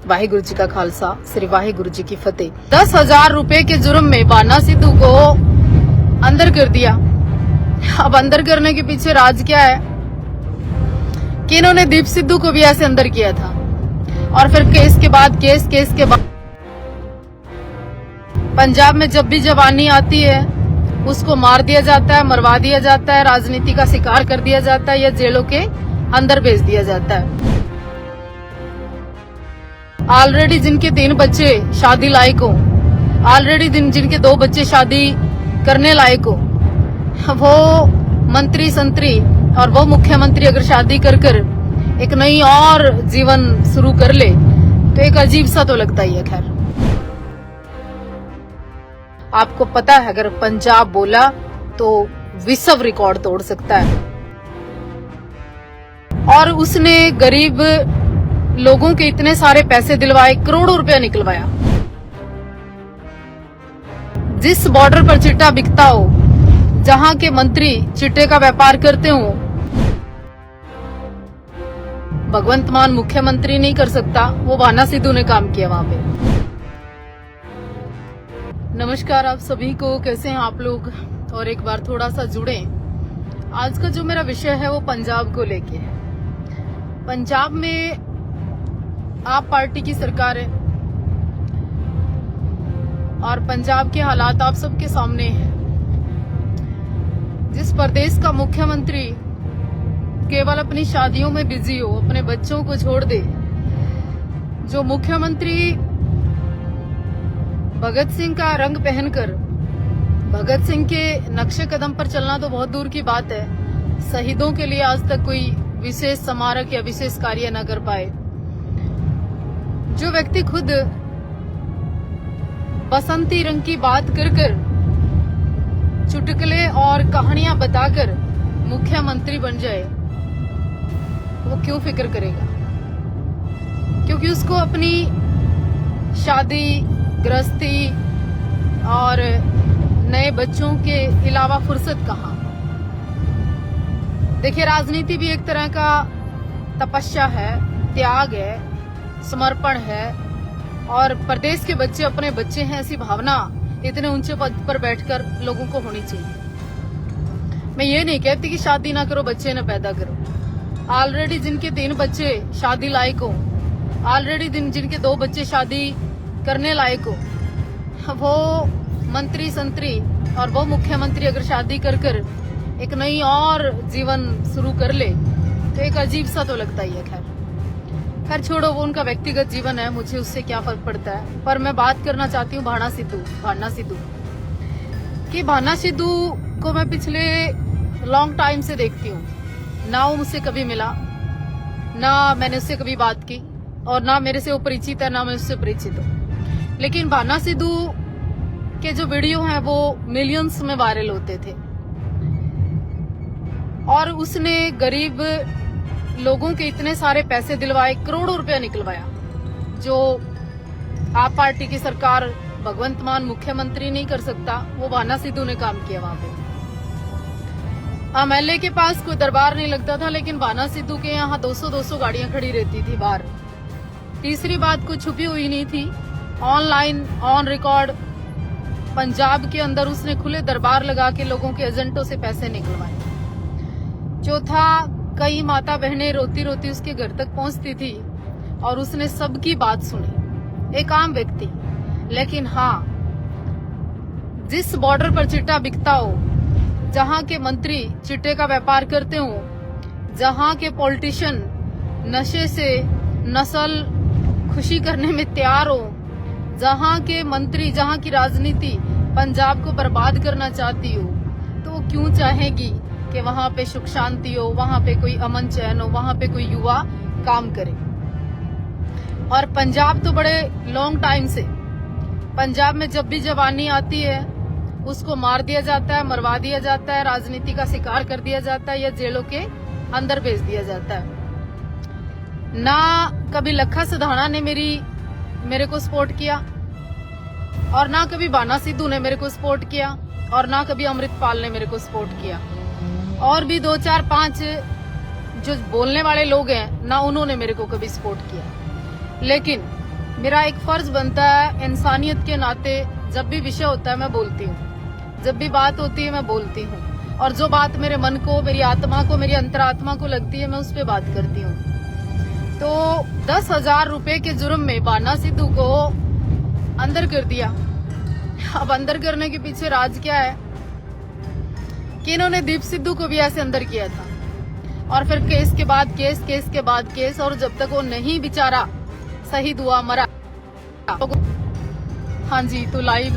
वाहिगुरु जी का खालसा, श्री वाहिगुरु जी की फतेह। 10,000 रुपए के जुर्म में भाना सिद्धू को अंदर कर दिया। अब अंदर करने के पीछे राज क्या है कि इन्होंने दीप सिद्धू को भी ऐसे अंदर किया था और फिर केस के बाद पंजाब में जब भी जवानी आती है उसको मार दिया जाता है, मरवा दिया जाता है, राजनीति का शिकार कर दिया जाता है या जेलों के अंदर भेज दिया जाता है। ऑलरेडी जिनके 3 बच्चे शादी लायक हो, ऑलरेडी जिनके 2 बच्चे शादी करने लायक हो, वो मंत्री संतरी और वो मुख्यमंत्री अगर शादी कर एक नई और जीवन शुरू कर ले तो एक अजीब सा तो लगता ही है। खैर, आपको पता है अगर पंजाब बोला तो विश्व रिकॉर्ड तोड़ सकता है और उसने गरीब लोगों के इतने सारे पैसे दिलवाए, करोड़ों रुपया निकलवाया। जिस बॉर्डर पर चिट्टा बिकता हो, जहां के मंत्री चिट्टे का व्यापार करते हो, भगवंत मान मुख्यमंत्री नहीं कर सकता, वो भाना सिद्धू ने काम किया वहां पे। नमस्कार आप सभी को, कैसे हैं आप लोग? और एक बार थोड़ा सा जुड़े। आज का जो मेरा विषय है वो पंजाब को लेके है। पंजाब में आप पार्टी की सरकार है और पंजाब के हालात आप सबके सामने हैं। जिस प्रदेश का मुख्यमंत्री केवल अपनी शादियों में बिजी हो, अपने बच्चों को छोड़ दे, जो मुख्यमंत्री भगत सिंह का रंग पहनकर भगत सिंह के नक्शे कदम पर चलना तो बहुत दूर की बात है, शहीदों के लिए आज तक कोई विशेष स्मारक या विशेष कार्य न कर पाए, जो व्यक्ति खुद बसंती रंग की बात कर चुटकुले और कहानियां बताकर मुख्यमंत्री बन जाए, वो क्यों फिक्र करेगा? क्योंकि उसको अपनी शादी, गृहस्थी और नए बच्चों के अलावा फुर्सत कहाँ? देखिए, राजनीति भी एक तरह का तपस्या है, त्याग है, समर्पण है और प्रदेश के बच्चे अपने बच्चे हैं, ऐसी भावना इतने ऊंचे पद पर बैठकर लोगों को होनी चाहिए। मैं ये नहीं कहती कि शादी ना करो, बच्चे ना पैदा करो। ऑलरेडी जिनके 3 बच्चे शादी लायक हो, ऑलरेडी जिनके 2 बच्चे शादी करने लायक हो, वो मंत्री संतरी और वो मुख्यमंत्री अगर शादी कर एक नई और जीवन शुरू कर ले तो एक अजीब सा तो लगता ही है। खैर छोड़ो, वो उनका व्यक्तिगत जीवन है, मुझे उससे क्या फर्क पड़ता है। पर मैं बात करना चाहती हूँ भाना सिद्धू कि भाना सिद्धू को मैं पिछले लॉन्ग टाइम से देखती हूँ। ना वो मुझसे कभी मिला, ना मैंने उससे कभी बात की और ना मेरे से वो परिचित है, ना मैं उससे परिचित हूँ। लेकिन भाना सिद्धू के जो वीडियो हैं वो मिलियंस में वायरल होते थे और उसने गरीब लोगों के इतने सारे पैसे दिलवाए, करोड़ों रुपया निकलवाया, जो आप पार्टी की सरकार, भगवंत मान मुख्यमंत्री नहीं कर सकता, वो भाना सिद्धू ने काम किया वहां पे। एमएलए के पास कोई दरबार नहीं लगता था, लेकिन भाना सिद्धू के यहाँ 200 गाड़ियां खड़ी रहती थी बाहर। तीसरी बात कुछ छुपी हुई नहीं थी, ऑनलाइन ऑन रिकॉर्ड पंजाब के अंदर उसने खुले दरबार लगा के लोगों के एजेंटों से पैसे निकलवाए। चौथा, कई माता बहनें रोती रोती उसके घर तक पहुंचती थी और उसने सबकी बात सुनी, एक आम व्यक्ति। लेकिन हाँ, जिस बॉर्डर पर चिट्टा बिकता हो, जहां के मंत्री चिट्टे का व्यापार करते हो, जहां के पॉलिटिशियन नशे से नस्ल खुशी करने में तैयार हो, जहां के मंत्री, जहां की राजनीति पंजाब को बर्बाद करना चाहती हो, तो वो क्यों चाहेगी कि वहां पे सुख शांति हो, वहां पे कोई अमन चैन हो, वहां पे कोई युवा काम करे? और पंजाब तो बड़े लॉन्ग टाइम से, पंजाब में जब भी जवानी आती है उसको मार दिया जाता है, मरवा दिया जाता है, राजनीति का शिकार कर दिया जाता है या जेलों के अंदर भेज दिया जाता है। ना कभी लखा सिधाना ने मेरे को सपोर्ट किया और ना कभी भाना सिद्धू ने मेरे को सपोर्ट किया और ना कभी अमृतपाल ने मेरे को सपोर्ट किया, और भी 2 4 5 जो बोलने वाले लोग हैं ना, उन्होंने मेरे को कभी सपोर्ट किया। लेकिन मेरा एक फर्ज बनता है इंसानियत के नाते, जब भी विषय होता है मैं बोलती हूँ, जब भी बात होती है मैं बोलती हूँ, और जो बात मेरे मन को, मेरी आत्मा को, मेरी अंतरात्मा को लगती है मैं उस पर बात करती हूँ। तो 10,000 रुपए के जुर्म में बाना सिद्धू को अंदर कर दिया। अब अंदर करने के पीछे राज क्या है कि इन्होंने दीप सिद्धू को भी ऐसे अंदर किया था, और फिर केस के बाद केस, केस के बाद केस, और जब तक वो नहीं बेचारा शहीद हुआ, मरा। हाँ जी, तो लाइव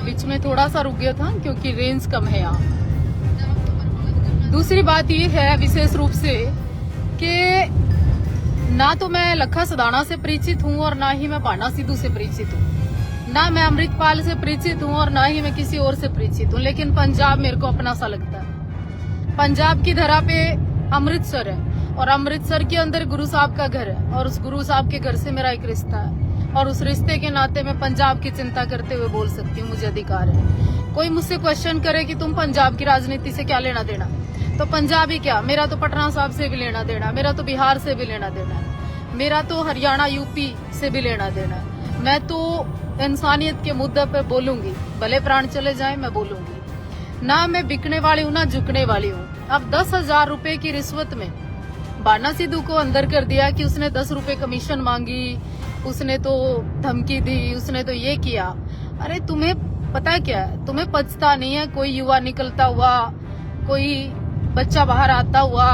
बीच में थोड़ा सा रुक गया था क्योंकि रेंज कम है यहाँ। दूसरी बात ये है विशेष रूप से कि ना तो मैं लखा सदाना से परिचित हूँ और ना ही मैं बाना सिद्धू से परिचित हूँ, ना मैं अमृतपाल से परिचित हूँ और ना ही मैं किसी और से परिचित हूँ, लेकिन पंजाब मेरे को अपना सा लगता है। पंजाब की धरा पे अमृतसर है, और अमृतसर के अंदर गुरु साहब का घर है, और उस गुरु साहब के घर से मेरा एक रिश्ता है, और उस रिश्ते के नाते मैं पंजाब की चिंता करते हुए बोल सकती हूँ, मुझे अधिकार है। कोई मुझसे क्वेश्चन करे कि तुम पंजाब की राजनीति से क्या लेना देना, तो पंजाब ही क्या, मेरा तो पटना साहब से भी लेना देना, मेरा तो बिहार से भी लेना देना है, मेरा तो हरियाणा यूपी से भी लेना देना है। मैं तो इंसानियत के मुद्दे पे बोलूंगी, भले प्राण चले जाए मैं बोलूंगी। ना मैं बिकने वाली हूँ ना झुकने वाली हूँ। अब 10,000 रुपए की रिश्वत में बाना सिद्धू को अंदर कर दिया कि उसने 10 रुपए कमीशन मांगी, उसने तो धमकी दी, उसने तो ये किया। अरे तुम्हें पता है क्या है, तुम्हें पछता नहीं है कोई युवा निकलता हुआ, कोई बच्चा बाहर आता हुआ,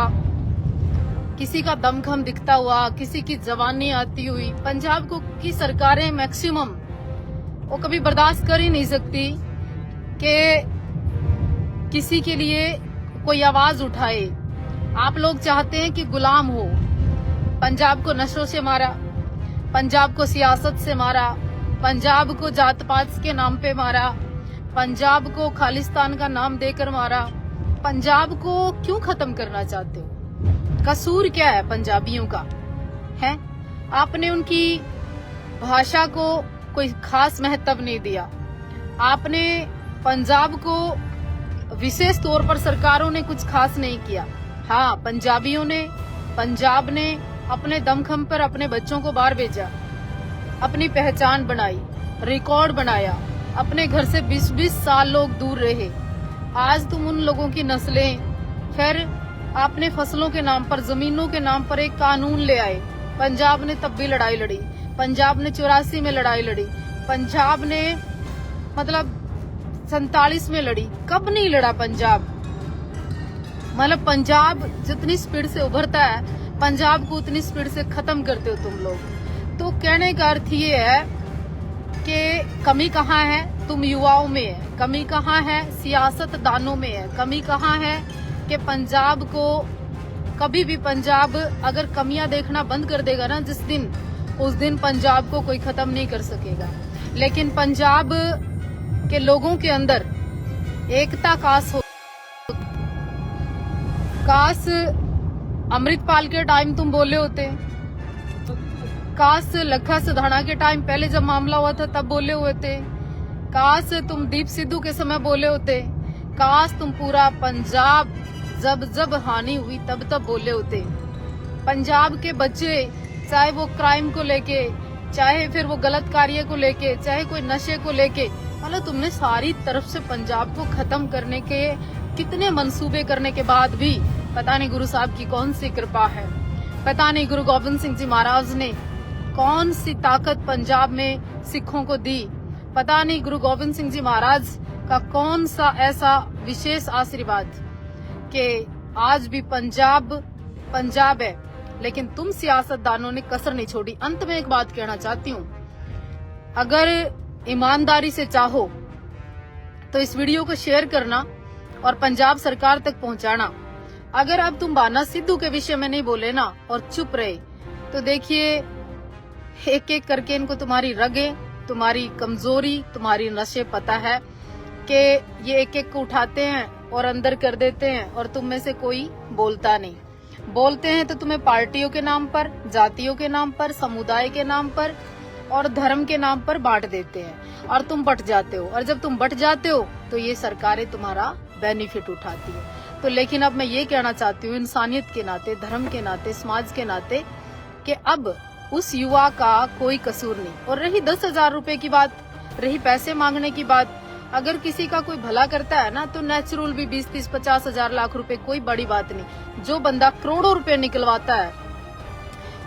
किसी का दमखम दिखता हुआ, किसी की जवानी आती हुई। पंजाब को की सरकारें मैक्सिमम वो कभी बर्दाश्त कर ही नहीं सकती कि किसी के लिए कोई आवाज उठाए। आप लोग चाहते हैं कि गुलाम हो। पंजाब को नशों से मारा, पंजाब को सियासत से मारा, पंजाब को जात पात के नाम पे मारा, पंजाब को खालिस्तान का नाम देकर मारा। पंजाब को क्यों खत्म करना चाहते हो? कसूर क्या है पंजाबियों का है? आपने उनकी भाषा को कोई खास महत्व नहीं दिया। आपने पंजाब को विशेष तौर पर सरकारों ने कुछ खास नहीं किया। हाँ, पंजाबियों ने, पंजाब ने अपने दमखम पर अपने बच्चों को बाहर भेजा, अपनी पहचान बनाई, रिकॉर्ड बनाया, अपने घर से 20-20 साल लोग दूर रहे। आज तुम उन लोगों की नस्लें, फिर आपने फसलों के नाम पर, जमीनों के नाम पर एक कानून ले आए। पंजाब ने तब भी लड़ाई लड़ी, पंजाब ने 84 में लड़ाई लड़ी, पंजाब ने मतलब 47 में लड़ी। कब नहीं लड़ा पंजाब? मतलब पंजाब जितनी स्पीड से उभरता है, पंजाब को उतनी स्पीड से खत्म करते हो तुम लोग। तो कहने का अर्थ ये है कि कमी कहाँ है? तुम युवाओं में है। कमी कहाँ है? सियासतदानों में है। कमी कहाँ है कि पंजाब को कभी भी, पंजाब अगर कमियां देखना बंद कर देगा ना जिस दिन, उस दिन पंजाब को कोई खत्म नहीं कर सकेगा। लेकिन पंजाब के लोगों के अंदर एकता काश अमृतपाल के टाइम तुम बोले होते, काश लखा सधाना के टाइम पहले जब मामला हुआ था तब बोले हुए थे, काश तुम दीप सिद्धू के समय बोले होते, काश तुम पूरा पंजाब जब जब हानि हुई तब तब बोले होते। पंजाब के बच्चे, चाहे वो क्राइम को लेके, चाहे फिर वो गलत कार्य को लेके, चाहे कोई नशे को लेके, मतलब तुमने सारी तरफ से पंजाब को खत्म करने के कितने मंसूबे करने के बाद भी पता नहीं गुरु साहब की कौन सी कृपा है, पता नहीं गुरु गोविंद सिंह जी महाराज ने कौन सी ताकत पंजाब में सिखों को दी, पता नहीं गुरु गोविंद सिंह जी महाराज का कौन सा ऐसा विशेष आशीर्वाद कि आज भी पंजाब पंजाब है। लेकिन तुम सियासतदानों ने कसर नहीं छोड़ी। अंत में एक बात कहना चाहती हूँ, अगर ईमानदारी से चाहो तो इस वीडियो को शेयर करना और पंजाब सरकार तक पहुंचाना। अगर अब तुम बाना सिद्धू के विषय में नहीं बोले ना और चुप रहे, तो देखिए एक एक करके इनको तुम्हारी रगें, तुम्हारी कमजोरी, तुम्हारी नशे पता है कि ये एक एक को उठाते हैं और अंदर कर देते हैं, और तुम में से कोई बोलता नहीं। बोलते हैं तो तुम्हें पार्टियों के नाम पर, जातियों के नाम पर, समुदाय के नाम पर और धर्म के नाम पर बांट देते हैं, और तुम बट जाते हो। और जब तुम बट जाते हो तो ये सरकारें तुम्हारा बेनिफिट उठाती है। तो लेकिन अब मैं ये कहना चाहती हूँ इंसानियत के नाते, धर्म के नाते, समाज के नाते, कि अब उस युवा का कोई कसूर नहीं। और रही 10,000 रुपए की बात, रही पैसे मांगने की बात, अगर किसी का कोई भला करता है ना तो नेचुरल भी 20, 30, 50 हजार लाख रुपए कोई बड़ी बात नहीं। जो बंदा करोड़ों रुपए निकलवाता है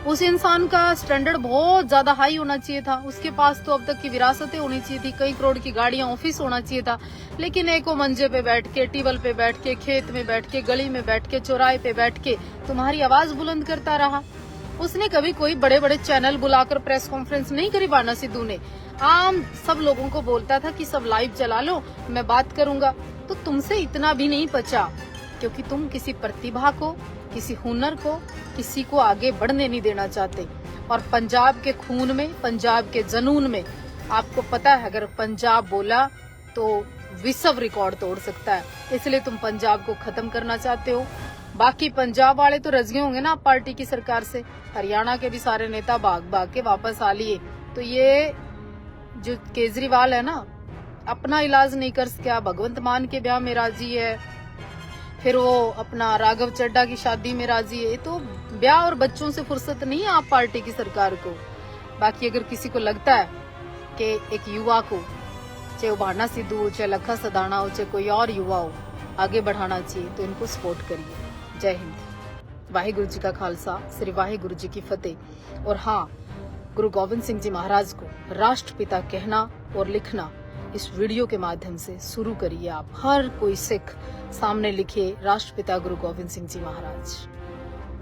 उस इंसान का स्टैंडर्ड बहुत ज्यादा हाई होना चाहिए था। उसके पास तो अब तक की विरासतें होनी चाहिए थी, कई करोड़ की गाड़ियां, ऑफिस होना चाहिए था। लेकिन एको मंजे पे बैठ के, टेबल पे बैठ के, खेत में बैठ के, गली में बैठ के, चौराहे पे बैठ के तुम्हारी आवाज बुलंद करता रहा। उसने कभी कोई बड़े बड़े चैनल बुलाकर प्रेस कॉन्फ्रेंस नहीं करी। बाना सिद्धू ने आम सब लोगों को बोलता था कि सब लाइव चला लो, मैं बात करूंगा। तो तुमसे इतना भी नहीं बचा, क्योंकि तुम किसी प्रतिभा को, किसी हुनर को, किसी को आगे बढ़ने नहीं देना चाहते। और पंजाब के खून में, पंजाब के जनून में आपको पता है, अगर पंजाब बोला तो विश्व रिकॉर्ड तोड़ सकता है। इसलिए तुम पंजाब को खत्म करना चाहते हो। बाकी पंजाब वाले तो रज गए होंगे ना पार्टी की सरकार से। हरियाणा के भी सारे नेता भाग भाग के वापस आ लिए। तो ये जो केजरीवाल है ना, अपना इलाज नहीं कर सका, भगवंत मान के ब्याह में राजी है, फिर वो अपना राघव चड्ढा की शादी में राजी है। तो ब्याह और बच्चों से फुर्सत नहीं है आप पार्टी की सरकार को। बाकी अगर किसी को लगता है कि एक युवा को, चाहे वो बाना सिद्धू हो, चाहे लखा सदाना हो, चाहे कोई और युवा हो, आगे बढ़ाना चाहिए तो इनको सपोर्ट करिए। जय हिंद। वाहिगुरु जी का खालसा, श्री वाहिगुरु जी की फतेह। और हाँ, गुरु गोविंद सिंह जी महाराज को राष्ट्रपिता कहना और लिखना इस वीडियो के माध्यम से शुरू करिए आप। हर कोई सिख सामने लिखे राष्ट्रपिता गुरु गोविंद सिंह जी महाराज।